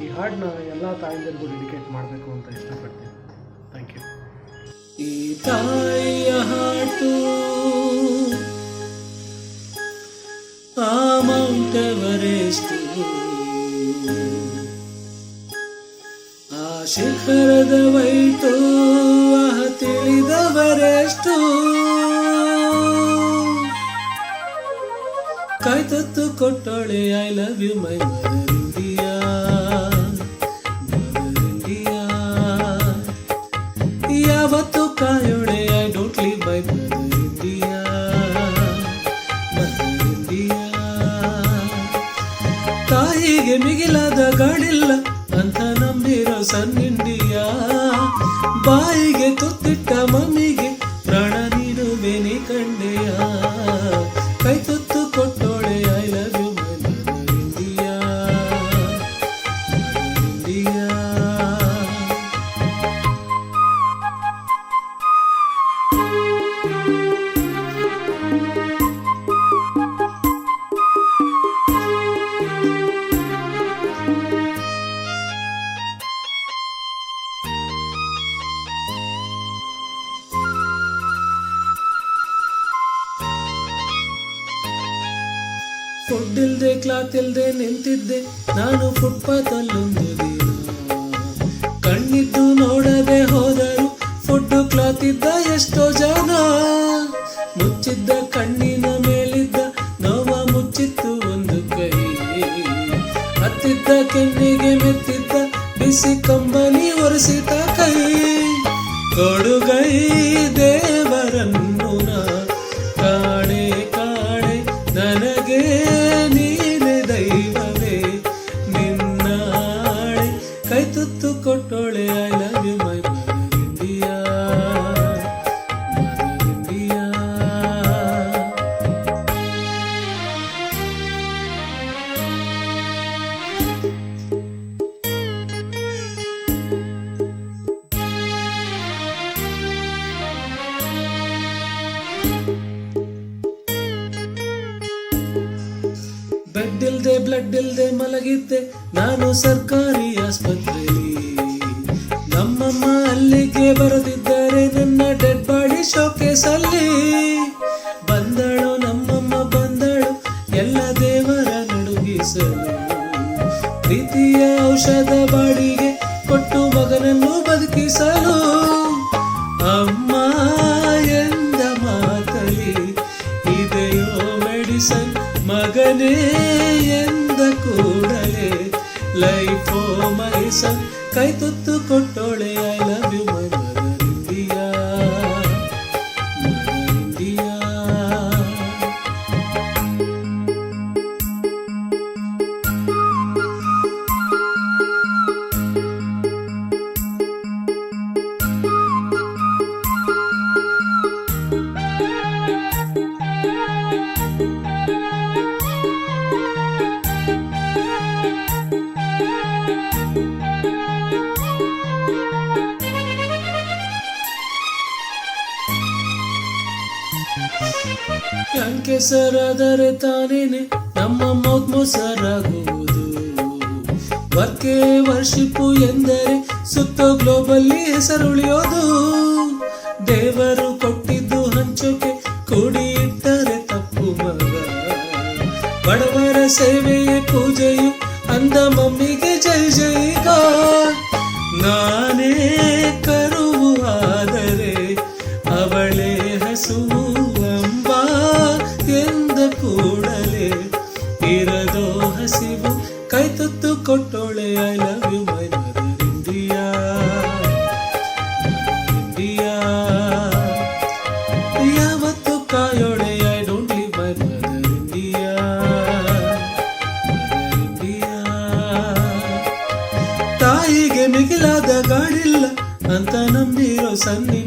ಈ ಹಾಡನ್ನ ಎಲ್ಲ ತಾಯಂದಿರಿಗೂ ಡೆಡಿಕೇಟ್ ಮಾಡಬೇಕು ಅಂತ ಇಷ್ಟಪಡ್ತೀನಿ. Thank you. ಈ ತಾಯಿಯ ಹಾಟು ಆ ಮೌಂಟ್ ಎವರೆಸ್ಟ್, ಆ ಶಿಖರದ ವೈಟು ಆಹ ತಿಳಿದವರೆಷ್ಟು, ಕೈ ತುತ್ತು ಕೊಟ್ಟೋಳೆ I love you my mother India, mother India. ಯಾವತ್ತು ಕಾಯೋಳೆ I don't leave my mother India, mother India. ತಾಯಿಗೆ ಮಿಗಿಲಾದ ಗಾಳಿಲ್ಲ ಅಂತ ನಂಬಿರೋ ಸನ್ ಇಂಡಿಯಾ, ಬಾಯಿಗೆ ತುತ್ತಿಟ್ಟ ಮಮ್ಮಿಗೆ ಪ್ರಾಣ ನೀಡುವೆನಿ ಕಂಡೆಯ, ಕೈ ತುತ್ತು ಕೊಟ್ಟೋಳೆ I love you my mother India, mother India. Food ಇಲ್ದೆ ಕ್ಲಾತ್ ಇಲ್ದೆ ನಿಂತಿದ್ದೆ ನಾನು ಫುಟ್ಪಾತ್ ಅಲ್ಲೊಂದು ದಿನ, ಕಣ್ಣಿದ್ದು ನೋಡದೆ ಹೋದರು ಫುಡ್ ಕ್ಲಾತ್ ಇದ್ದ ಎಷ್ಟೋ ಜನ, ಮುಚ್ಚಿದ್ದ ಕಣ್ಣಿನ ಮೇಲಿದ್ದ ನೋವ ಮುಚ್ಚಿತ್ತು ಒಂದು ಕೈ, ಹತ್ತಿದ್ದ ಕೆನ್ನಿಗೆ ಮೆತ್ತಿದ್ದ ಬಿಸಿ ಕಂಬನಿ ಒರೆಸಿದ ಕೈ, ಕೊಡುಗೈ ದೇವರನ್ನು ನಾ ಕಾಣೆ ಕಾಣೆ ನನಗೆ ನೀನೆ ದೈವವೇ ನಿನ್ನಾಳೆ, ಕೈ ತುತ್ತು ಕೊಟ್ಟೋಳೆ I love you my mother India, mother India. Bed ಇಲ್ದೆ ಬ್ಲಡ್ ಇಲ್ದೆ ಮಲಗಿದ್ದೆ ನಾನು ಸರ್ಕಾರಿ ಆಸ್ಪತ್ರೆಯಲ್ಲಿ, ನಮ್ಮಮ್ಮ ಅಲ್ಲಿಗೆ ಬರೆದಿದ್ದಾರೆ ನನ್ನ ಡೆಡ್ ಬಾಡಿ ಶೋಕೇಸ್ ಅಲ್ಲಿ, ಬಂದಳು ನಮ್ಮಮ್ಮ ಬಂದಳು ಎಲ್ಲ ದೇವರ ನಡುಗಿಸಲು, ಪ್ರೀತಿಯ ಔಷಧ ಬಾಡಿಗೆ ಕೊಟ್ಟು ಮಗನನ್ನು ಬದುಕಿಸಲು, ಅಮ್ಮ ಎಂದ ಮಾತಲಿ ಇದೆಯೋ ಮೆಡಿಸನ್ ಮಗನೇ ಎಂದ ಕೂಡಲೇ ಲೈಫೋ ಮೈಸನ್, ಕೈ ತುತ್ತು ಕೊಟ್ಟೋಳೆ I love you my mother India, mother India. ಕ್ಯಾನ್ಸರಾದರೆ ತಾನೇನೆ ನಮ್ಮ ಮೌತ್ ಮೊಸರಾಗುವುದು, ವರ್ಕೆ ವರ್ಷಿಪ್ಪು ಎಂದರೆ ಸುತ್ತೋ ಗ್ಲೋಬಲ್ಲಿ ಹೆಸರುಳಿಯೋದು, ದೇವರು ಕೊಟ್ಟಿದ್ದು ಹಂಚೋಕೆ ಕೂಡಿ ಇಟ್ಟರೆ ತಪ್ಪು ಮಗ, ಬಡವರ ಸೇವೆಯೇ ಪೂಜೆಯು ಅಂದ ಮಮ್ಮಿಗೆ ಜೈ ಜೈ ಗಾಡ್, ನಾನೇ ಕರುವು ಆದರೆ ಅವಳೇ ಹಸುವು ಅಂಬ ಎಂದ ಕೂಡಲೇ ಇರದೋ ಹಸಿವು, ಕೈ ತುತ್ತು ಕೊಟ್ಟೋಳೆ I love you my mother India, mother India. ಯಾವತ್ತು ಕಾಯೋಳೆ I don't leave my mother India, mother India. ತಾಯಿಗೆ ಮಿಗಿಲಾದ ಗಾಳಿಲ್ಲ ಅಂತ ನಂಬಿರೋ ಸನ್ನಿ